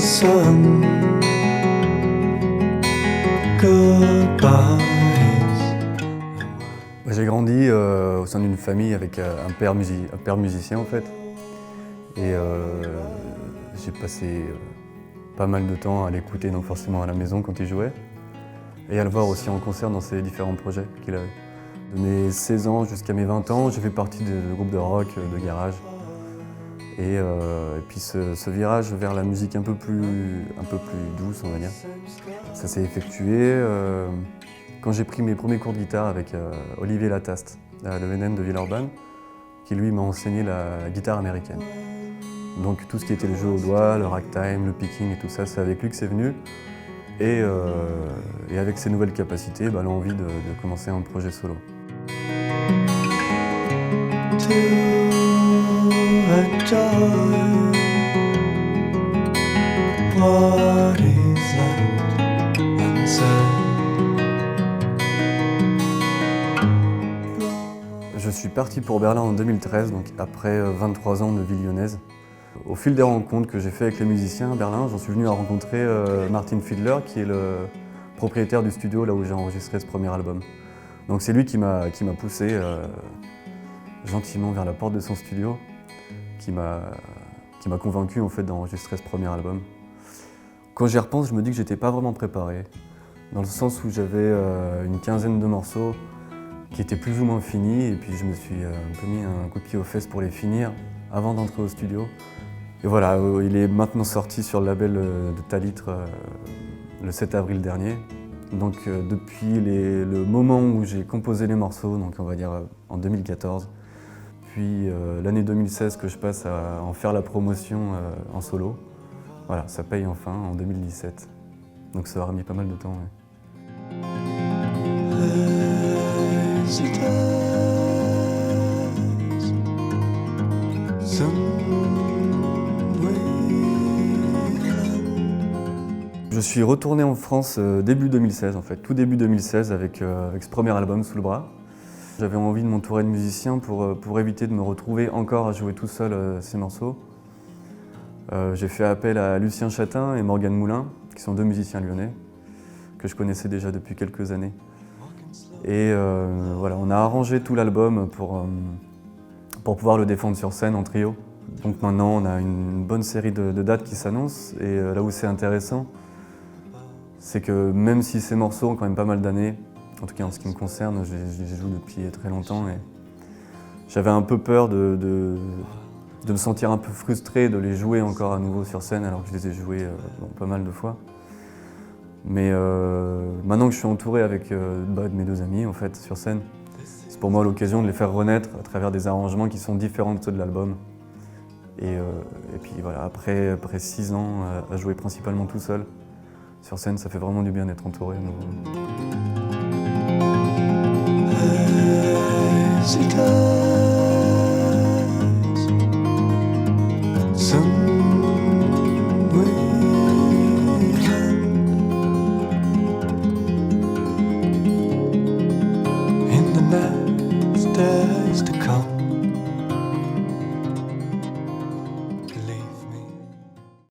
sun. Goodbyes. J'ai grandi au sein d'une famille avec un père musicien en fait. Et j'ai passé pas mal de temps à l'écouter, donc forcément à la maison quand il jouait. Et à le voir aussi en concert dans ses différents projets qu'il avait. De mes 16 ans jusqu'à mes 20 ans, j'ai fait partie de groupes de rock, de garage. Et puis ce virage vers la musique un peu plus douce, on va dire, ça s'est effectué quand j'ai pris mes premiers cours de guitare avec Olivier Lataste, à l'ENM de Villeurbanne, qui lui m'a enseigné la guitare américaine. Donc tout ce qui était le jeu au doigt, le ragtime, le picking et tout ça, c'est avec lui que c'est venu. Et avec ses nouvelles capacités, l'envie de commencer un projet solo. Je suis parti pour Berlin en 2013, donc après 23 ans de vie lyonnaise. Au fil des rencontres que j'ai fait avec les musiciens à Berlin, j'en suis venu à rencontrer Martin Fiedler, qui est le propriétaire du studio là où j'ai enregistré ce premier album. Donc c'est lui qui m'a poussé gentiment vers la porte de son studio, qui m'a convaincu en fait d'enregistrer ce premier album. Quand j'y repense, je me dis que j'étais pas vraiment préparé, dans le sens où j'avais une quinzaine de morceaux qui étaient plus ou moins finis, et puis je me suis un peu mis un coup de pied aux fesses pour les finir avant d'entrer au studio. Et voilà, il est maintenant sorti sur le label de Talitre le 7 avril dernier. Donc depuis le moment où j'ai composé les morceaux, donc on va dire en 2014, puis l'année 2016 que je passe à en faire la promotion en solo, voilà, ça paye enfin en 2017. Donc ça aura mis pas mal de temps. Ouais. Je suis retourné en France début 2016 en fait, tout début 2016 avec ce premier album sous le bras. J'avais envie de m'entourer de musiciens pour éviter de me retrouver encore à jouer tout seul ces morceaux. J'ai fait appel à Lucien Chatin et Morgane Moulin, qui sont deux musiciens lyonnais, que je connaissais déjà depuis quelques années. Et voilà, on a arrangé tout l'album pour pouvoir le défendre sur scène en trio. Donc maintenant, on a une bonne série de dates qui s'annoncent. Et là où c'est intéressant, c'est que même si ces morceaux ont quand même pas mal d'années, en tout cas en ce qui me concerne, je les joue depuis très longtemps. Et j'avais un peu peur de me sentir un peu frustré de les jouer encore à nouveau sur scène alors que je les ai joués pas mal de fois. Mais maintenant que je suis entouré avec de mes deux amis en fait, sur scène, c'est pour moi l'occasion de les faire renaître à travers des arrangements qui sont différents de ceux de l'album. Et puis voilà, après 6 ans à jouer principalement tout seul, sur scène, ça fait vraiment du bien d'être entouré à nouveau.